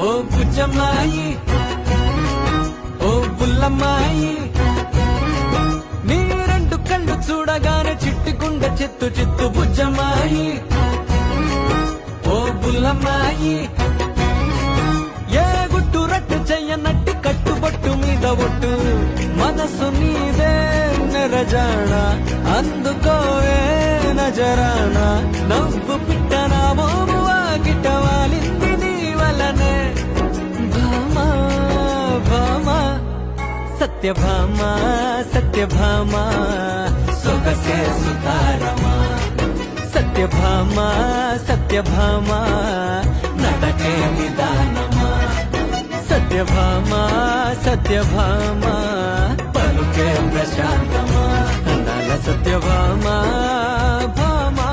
ఓ బుజ్జమ్మాయి ఓ బుల్లమ్మాయి నీ రెండు కళ్ళు చూడగానే చిట్టుకుండ చిత్తు చిత్తు బుజ్జమ్మాయి ఓ బుల్లమ్మాయి ఏ గుట్టు రట్టు చెయ్యనట్టి కట్టుబట్టు మీద ఒట్టు మనసు నీదే నెరజాణ అందుకోవే నజరాణ నవ్వు పిట్టనా మోము వాకిట వాలింది నీ వలనే భామా భామా సత్యభామా సత్యభామా సొగసే సుతారమా సత్యభామా సత్యభామా నడకే నిదానమా సత్యభామా సత్యభామా పలుకే ప్రశాంతమా అందాల సత్యభామా భామా